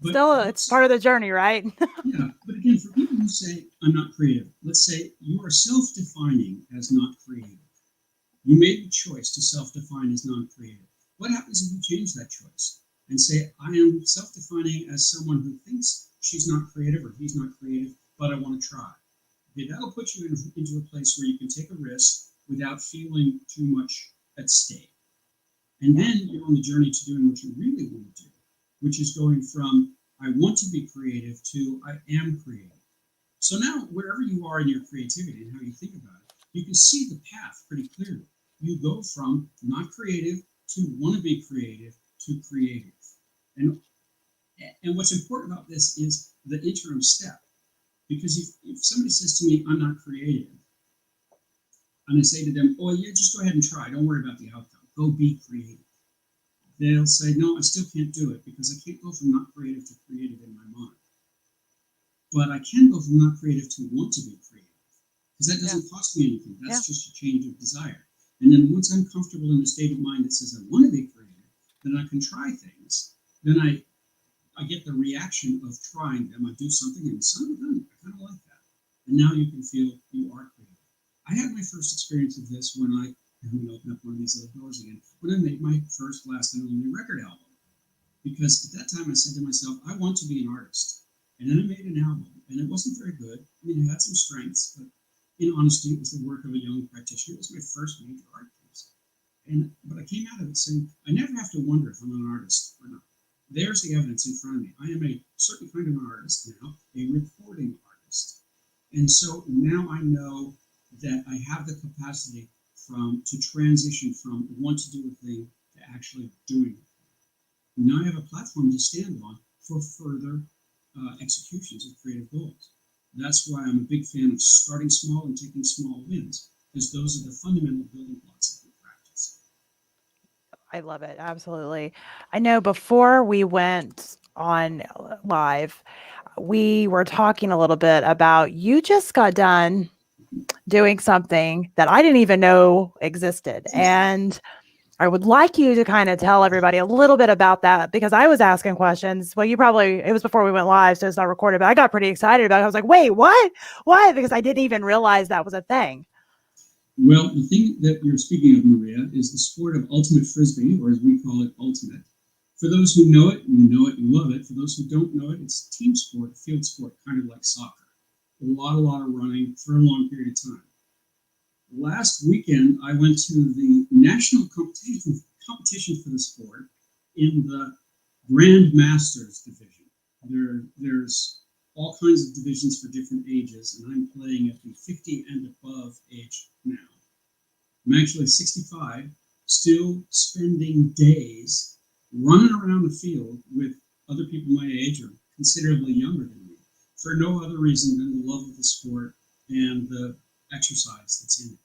But still, it's part of the journey, right? Yeah, but again, for people who say, I'm not creative, let's say you are self-defining as not creative. You made the choice to self-define as non-creative. What happens if you change that choice and say, I am self-defining as someone who thinks she's not creative or he's not creative, but I want to try? Okay, that'll put you into a place where you can take a risk without feeling too much at stake. And then you're on the journey to doing what you really want to do, which is going from I want to be creative to I am creative. So now, wherever you are in your creativity and how you think about it, you can see the path pretty clearly. You go from not creative to want to be creative to creative. And, and what's important about this is the interim step. Because if somebody says to me, I'm not creative, and I say to them, oh, yeah, just go ahead and try. Don't worry about the outcome. Go be creative. They'll say, no, I still can't do it because I can't go from not creative to creative in my mind. But I can go from not creative to want to be creative because that doesn't cost me anything. That's just a change of desire. And then once I'm comfortable in a state of mind that says I want to be creative, then I can try things. Then I get the reaction of trying them. I do something and some of them, I kind of like that. And now you can feel you are creative. I had my first experience of this when I'm going to open up one of these little doors again, when I made my first, last, and only record album. Because at that time I said to myself, I want to be an artist. And then I made an album, and it wasn't very good. I mean, it had some strengths, but in honesty, it was the work of a young practitioner. It was my first major art piece. But I came out of it saying, I never have to wonder if I'm an artist or not. There's the evidence in front of me. I am a certain kind of an artist now, a recording artist. And so now I know that I have the capacity to transition from want to do a thing to actually doing it. Now I have a platform to stand on for further executions of creative goals. That's why I'm a big fan of starting small and taking small wins, because those are the fundamental building blocks of the practice. I love it. Absolutely. I know before we went on live, we were talking a little bit about you just got done doing something that I didn't even know existed. And I would like you to kind of tell everybody a little bit about that because I was asking questions. Well, it was before we went live, so it's not recorded, but I got pretty excited about it. I was like, wait, what? What? Because I didn't even realize that was a thing. Well, the thing that you're speaking of, Maria, is the sport of ultimate frisbee, or as we call it, ultimate. For those who know it, you know it, you love it. For those who don't know it, it's a team sport, field sport, kind of like soccer. A lot of running for a long period of time. Last weekend, I went to the national competition for the sport in the Grand Masters division. There's all kinds of divisions for different ages, and I'm playing at the 50 and above age now. I'm actually 65, still spending days running around the field with other people my age or considerably younger than me for no other reason than the love of the sport and the exercise that's in it.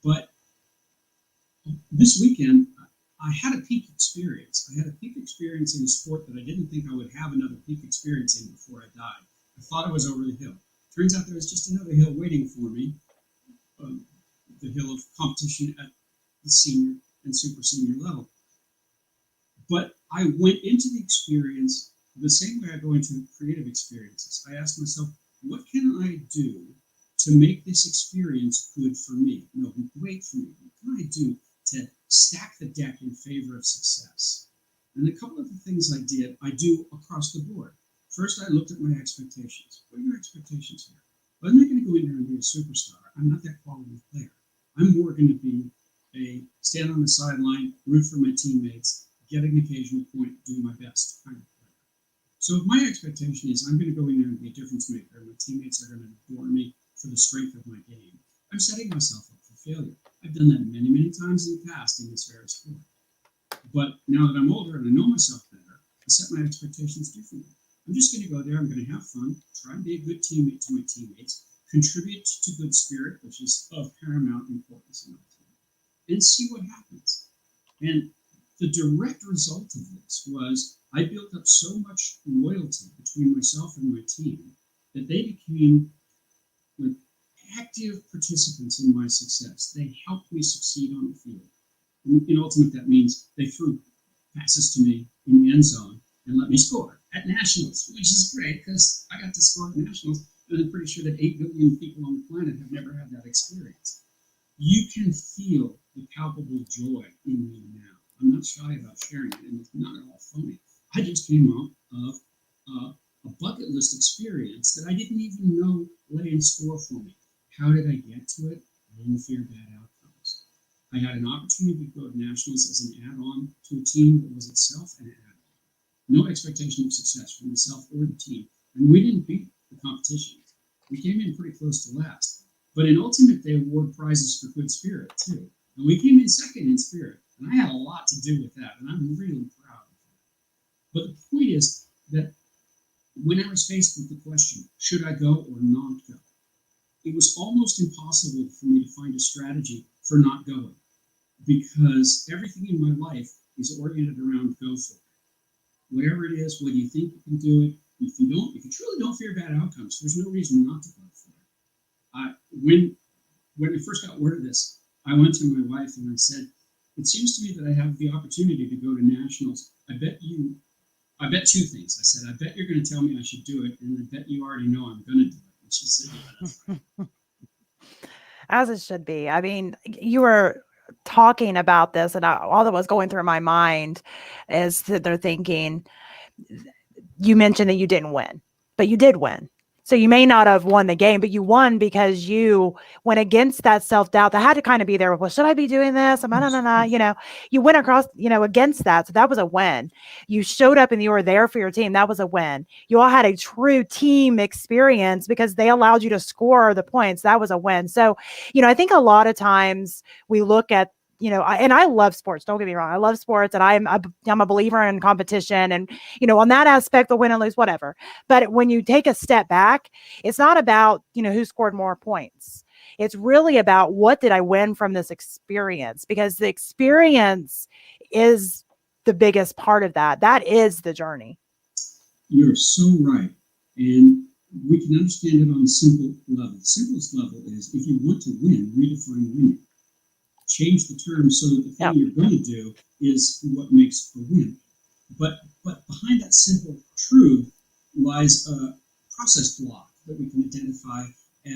But this weekend, I had a peak experience. I had a peak experience in a sport that I didn't think I would have another peak experience in before I died. I thought I was over the hill. Turns out there was just another hill waiting for me, the hill of competition at the senior and super senior level. But I went into the experience the same way I go into creative experiences. I asked myself, what can I do to make this experience good for me? No, great for me. What can I do to stack the deck in favor of success? And a couple of the things I do across the board. First, I looked at my expectations. What are your expectations here? Well, I'm not going to go in there and be a superstar. I'm not that quality player. I'm more going to be stand on the sideline, root for my teammates, get an occasional point, do my best kind of player. So if my expectation is I'm going to go in there and be a difference maker, my teammates are going to adore me for the strength of my game, I'm setting myself up for failure. I've done that many, many times in the past in this very sport. But now that I'm older and I know myself better, I set my expectations differently. I'm just going to go there, I'm going to have fun, try and be a good teammate to my teammates, contribute to good spirit, which is of paramount importance in my team, and see what happens. And the direct result of this was I built up so much loyalty between myself and my team that they became like active participants in my success. They helped me succeed on the field. In ultimate, that means they threw passes to me in the end zone and let me score at nationals, which is great because I got to score at nationals, and I'm pretty sure that 8 billion people on the planet have never had that experience. You can feel the palpable joy in me now. I'm not shy about sharing it, and it's not at all phony. I just came out of a bucket list experience that I didn't even know lay in store for me. How did I get to it? I didn't fear bad outcomes. I had an opportunity to go to nationals as an add-on to a team that was itself an add-on. No expectation of success from myself or the team. And we didn't beat the competition. We came in pretty close to last. But in Ultimate, they award prizes for good spirit, too. And we came in second in spirit. And I had a lot to do with that. And I'm really proud of that. But the point is that when I was faced with the question, should I go or not go? It was almost impossible for me to find a strategy for not going, because everything in my life is oriented around go for it. Whatever it is, whether you think you can do it, if you truly don't fear bad outcomes, there's no reason not to go for it. When I first got word of this, I went to my wife and I said, it seems to me that I have the opportunity to go to nationals. I bet two things. I said, I bet you're going to tell me I should do it, and I bet you already know I'm going to do it. And she said, yeah, that's right. As it should be. I mean, you were talking about this, and all that was going through my mind is that they're thinking, you mentioned that you didn't win, but you did win. So you may not have won the game, but you won because you went against that self-doubt that had to kind of be there. Well, should I be doing this? You went across, against that. So that was a win. You showed up and you were there for your team. That was a win. You all had a true team experience because they allowed you to score the points. That was a win. So, I think a lot of times we look at, and I love sports. Don't get me wrong. I love sports, and I'm a believer in competition, and on that aspect, the win and lose, whatever. But when you take a step back, it's not about who scored more points. It's really about, what did I win from this experience? Because the experience is the biggest part of that. That is the journey. You're so right, and we can understand it on a simple level. The simplest level is, if you want to win, redefine winning. Change the terms so that the thing you're going to do is what makes a win. But behind that simple truth lies a process block that we can identify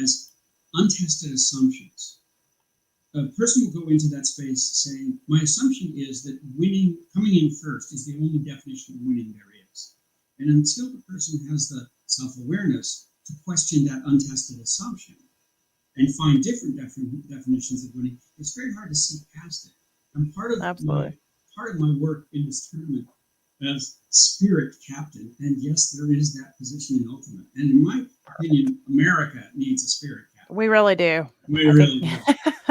as untested assumptions. A person will go into that space saying, my assumption is that winning, coming in first, is the only definition of winning there is. And until the person has the self-awareness to question that untested assumption and find different definitions of winning, it's very hard to see past it. And part of my work in this tournament as spirit captain, and yes, there is that position in Ultimate. And in my opinion, America needs a spirit captain. We really do. We really do.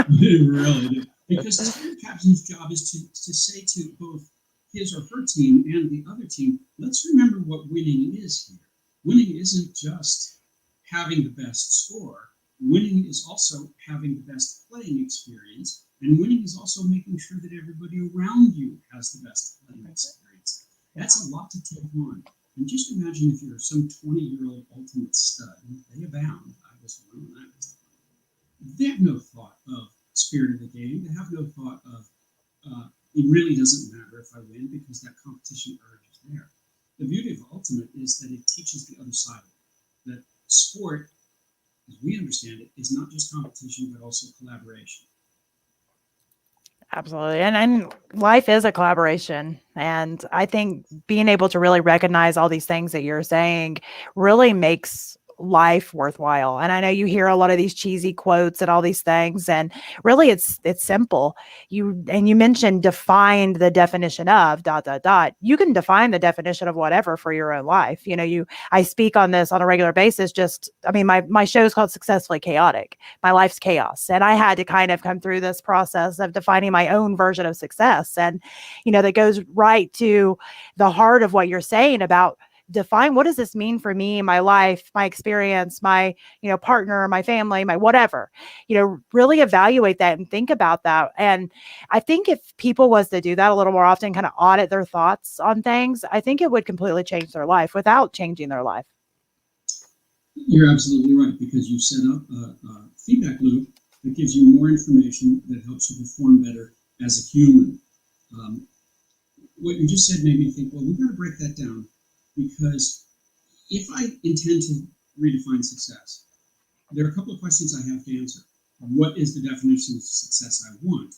We really do. Because the spirit captain's job is to say to both his or her team and the other team, let's remember what winning is here. Winning isn't just having the best score. Winning is also having the best playing experience, and winning is also making sure that everybody around you has the best playing experience. That's a lot to take on. And just imagine if you're some 20-year-old Ultimate stud. They abound. I was one when I was one. They have no thought of spirit of the game. They have no thought of, it really doesn't matter if I win, because that competition urge is there. The beauty of Ultimate is that it teaches the other side of it. That sport, as we understand it, is not just competition, but also collaboration. Absolutely. And life is a collaboration. And I think being able to really recognize all these things that you're saying really makes life worthwhile. And I know you hear a lot of these cheesy quotes and all these things, and really it's simple. You mentioned define the definition of ... You can define the definition of whatever for your own life. I speak on this on a regular basis. My show is called Successfully Chaotic. My life's chaos. And I had to kind of come through this process of defining my own version of success. And, that goes right to the heart of what you're saying about define, what does this mean for me, my life, my experience, my, partner, my family, my whatever, really evaluate that and think about that. And I think if people was to do that a little more often, kind of audit their thoughts on things, I think it would completely change their life without changing their life. You're absolutely right, because you set up a feedback loop that gives you more information that helps you perform better as a human. What you just said made me think, well, we've got to break that down, because if I intend to redefine success, there are a couple of questions I have to answer. What is the definition of success I want?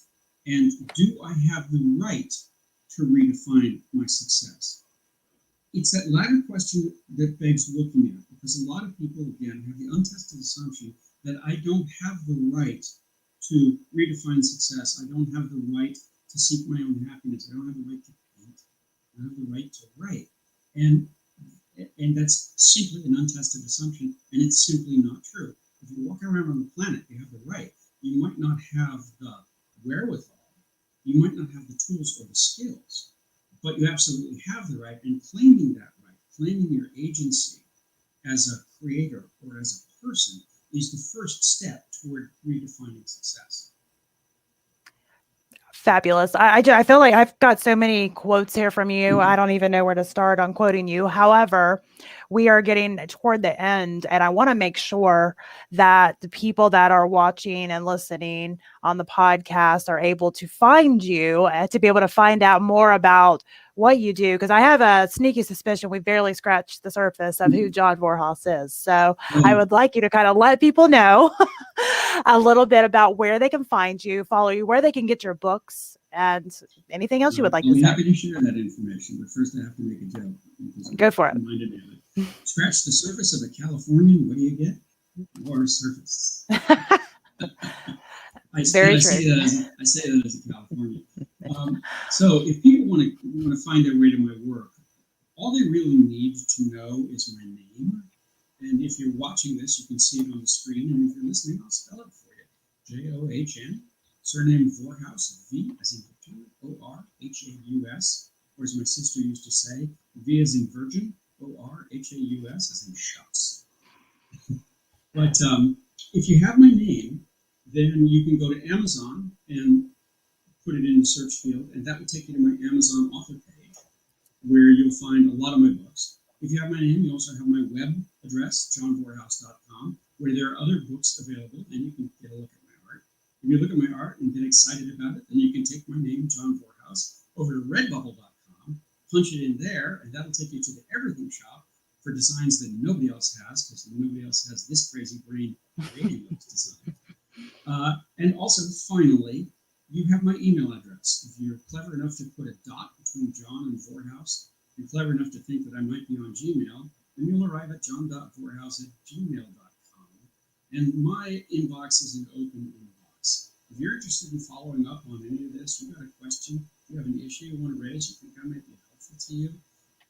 And do I have the right to redefine my success? It's that latter question that begs looking at, because a lot of people, again, have the untested assumption that I don't have the right to redefine success. I don't have the right to seek my own happiness. I don't have the right to paint. I don't have the right to write. And that's simply an untested assumption, and it's simply not true. If you walk around on the planet, you have the right. You might not have the wherewithal. You might not have the tools or the skills, but you absolutely have the right. And claiming that right, claiming your agency as a creator or as a person is the first step toward redefining success. Fabulous. I feel like I've got so many quotes here from you. I don't even know where to start on quoting you. However, we are getting toward the end, and I want to make sure that the people that are watching and listening on the podcast are able to find you to be able to find out more about what you do. Because I have a sneaky suspicion we barely scratched the surface of who John Vorhaus is. So I would like you to kind of let people know a little bit about where they can find you, follow you, where they can get your books, and anything else you would like to say. I'll be happy to share that information, but first I have to make a joke. Go for it. Scratch the surface of a Californian, what do you get? More surface. I say that as a Californian. So if people want to find their way to my work, all they really need to know is my name. And if you're watching this, you can see it on the screen. And if you're listening, I'll spell it for you. John, surname Vorhaus, V as in Victor, O-R-H-A-U-S, or as my sister used to say, V as in virgin, O-R-H-A-U-S as in shucks. But if you have my name, then you can go to Amazon and put it in the search field, and that will take you to my Amazon author page, where you'll find a lot of my books. If you have my name, you also have my web address, johnvorhaus.com, where there are other books available, and you can get a look at my art. If you look at my art and get excited about it, then you can take my name, John Vorhaus, over to redbubble.com, punch it in there, and that'll take you to the everything shop for designs that nobody else has, because nobody else has this crazy brain creating those designs. And also, finally, you have my email address. If you're clever enough to put a dot between John and Vorhaus, and clever enough to think that I might be on Gmail, then you'll arrive at john.vorhaus@gmail.com. And my inbox is an open inbox. If you're interested in following up on any of this, you got a question, you have an issue you want to raise, you think I might be helpful to you,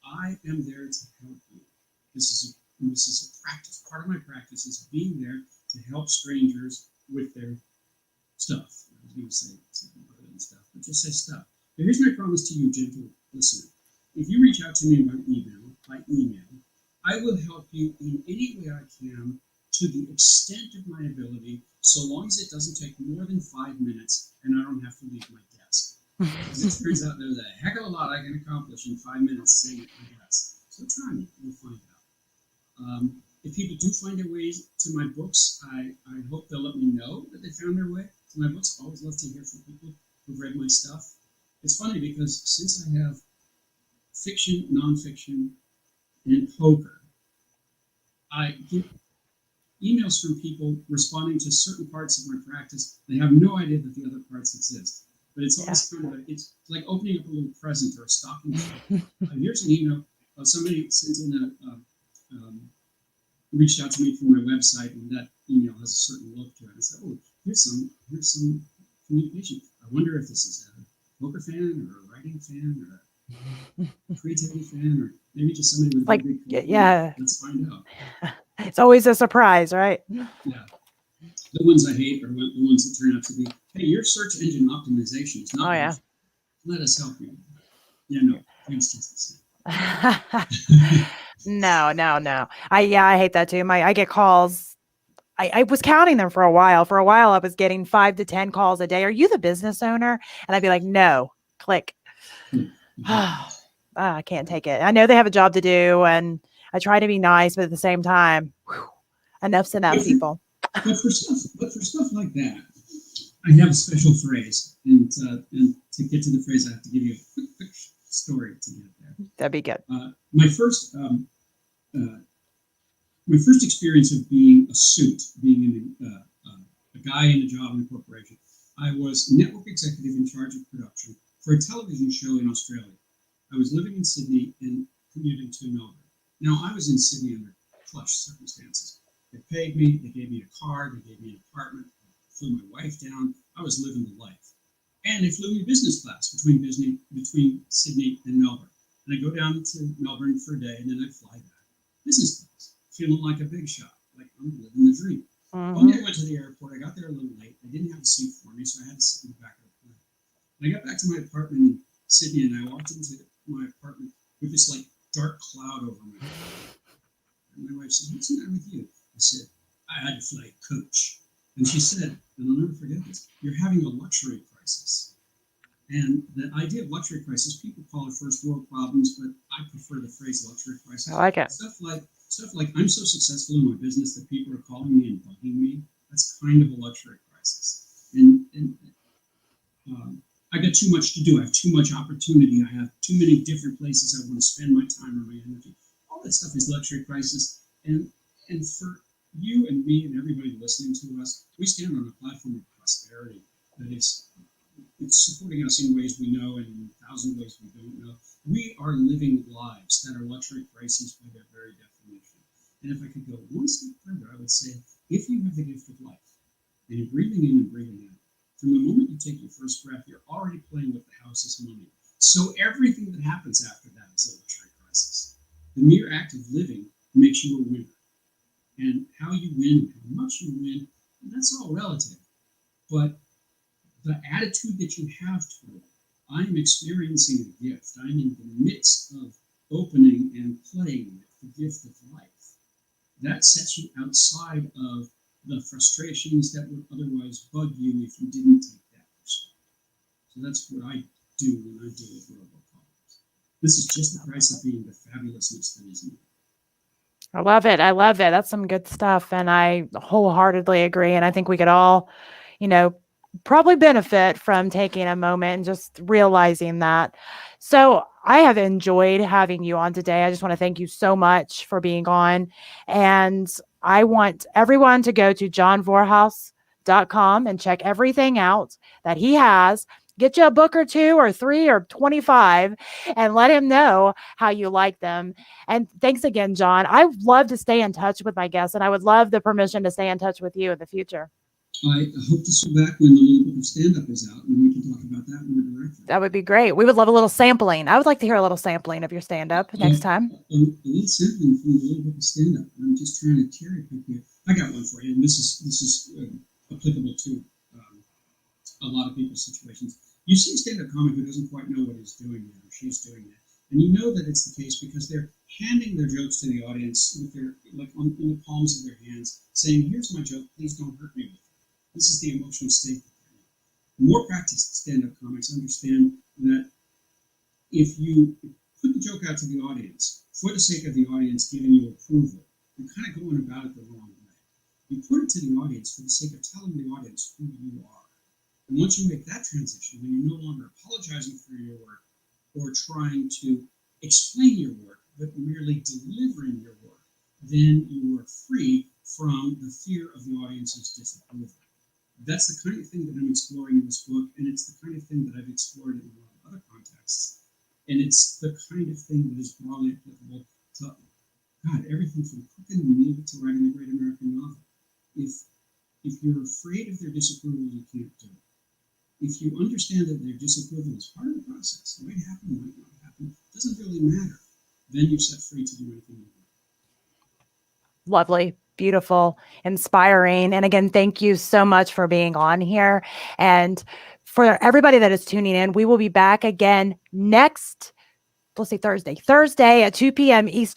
I am there to help you. This is a practice. Part of my practice is being there to help strangers with their stuff. I was going to say something other than stuff, but just say stuff. But here's my promise to you, gentle listener. If you reach out to me by email, I will help you in any way I can to the extent of my ability, so long as it doesn't take more than 5 minutes and I don't have to leave my desk. Because it turns out there's a heck of a lot I can accomplish in 5 minutes sitting at my desk. So try me, you'll find out. If people do find their way to my books, I hope they'll let me know that they found their way to my books. I always love to hear from people who've read my stuff. It's funny because since I have fiction, nonfiction, and poker, I get emails from people responding to certain parts of my practice. They have no idea that the other parts exist. But it's always kind of it's like opening up a little present or a stocking stuff. Here's an email. Somebody sent in reached out to me from my website, and that email has a certain look to it. I said, "Oh, here's some communication. I wonder if this is a poker fan or a writing fan or a creativity fan, or maybe just somebody with a big career. Let's find out." It's always a surprise, right? Yeah. The ones I hate are the ones that turn out to be, "Hey, your search engine optimization is not good. Let us help you." Yeah, no, thanks, just the same. No. I hate that too. I get calls. I was counting them for a while. For a while, I was getting 5 to 10 calls a day. Are you the business owner? And I'd be like, no, click. I can't take it. I know they have a job to do, and I try to be nice, but at the same time, enough's enough, people. But for stuff like that, I have a special phrase, and to get to the phrase, I have to give you a quick story to get there. That'd be good. My first experience of being a suit, being a guy in a job in a corporation, I was network executive in charge of production for a television show in Australia. I was living in Sydney and commuting to Melbourne. Now, I was in Sydney under plush circumstances. They paid me, they gave me a car, they gave me an apartment, flew my wife down. I was living the life. And they flew me business class between Sydney and Melbourne. And I go down to Melbourne for a day, and then I fly back business class, feeling like a big shot, like I'm living the dream. One day I went to the airport. I got there a little late. They didn't have a seat for me, so I had to sit in the back of the plane. And I got back to my apartment in Sydney, and I walked into my apartment with this like dark cloud over my head. And my wife said, "What's the matter with you?" I said, "I had to fly coach." And she said, and I'll never forget this, "You're having a luxury crisis." And the idea of luxury crisis, people call it first world problems, but I prefer the phrase luxury crisis. I like it. Stuff like I'm so successful in my business that people are calling me and bugging me. That's kind of a luxury crisis. And I got too much to do. I have too much opportunity. I have too many different places I want to spend my time or my energy. All that stuff is luxury crisis. And for you and me and everybody listening to us, we stand on a platform of prosperity that is it's supporting us in ways we know and in 1,000 ways we don't know. We are living lives that are luxury crises by their very definition. And if I could go one step further, I would say, if you have the gift of life, and you're breathing in and breathing out, from the moment you take your first breath, you're already playing with the house's money. So everything that happens after that is a luxury crisis. The mere act of living makes you a winner. And how you win, how much you win, that's all relative. But the attitude that you have toward it, I'm experiencing a gift. I'm in the midst of opening and playing with the gift of life. That sets you outside of the frustrations that would otherwise bug you if you didn't take that perspective. So that's what I do when I deal with global problems. This is just the price of being the fabulousness that is me. I love it. I love it. That's some good stuff. And I wholeheartedly agree. And I think we could all, probably benefit from taking a moment and just realizing that. So I have enjoyed having you on today. I just want to thank you so much for being on. And I want everyone to go to johnvorhaus.com and check everything out that he has. Get you a book or 2 or 3 or 25 and let him know how you like them. And thanks again, John. I love to stay in touch with my guests, and I would love the permission to stay in touch with you in the future. I hope to see you back when the little book of stand-up is out, and we can talk about that more directly. That would be great. We would love a little sampling. I would like to hear a little sampling of your stand-up next time. A little sampling from the little book of stand-up. I'm just trying to cherry pick here. I got one for you, and this is applicable to a lot of people's situations. You see a stand-up comic who doesn't quite know what he's doing yet, or she's doing it, and you know that it's the case because they're handing their jokes to the audience with their in the palms of their hands, saying, "Here's my joke. Please don't hurt me with it." This is the emotional state that they're in. More practiced stand-up comics understand that if you put the joke out to the audience for the sake of the audience giving you approval, you're kind of going about it the wrong way. You put it to the audience for the sake of telling the audience who you are. And once you make that transition, when you're no longer apologizing for your work or trying to explain your work, but merely delivering your work, then you are free from the fear of the audience's disapproval. That's the kind of thing that I'm exploring in this book, and it's the kind of thing that I've explored in a lot of other contexts. And it's the kind of thing that is broadly applicable to, everything from cooking a meal to writing a great American novel. If you're afraid of their disapproval, you can't do it. If you understand that their disapproval is part of the process, it might happen, it might not happen, it doesn't really matter, then you're set free to do anything you want. Lovely, beautiful, inspiring. And again, thank you so much for being on here. And for everybody that is tuning in, we will be back again next, let's say Thursday at 2 p.m. Eastern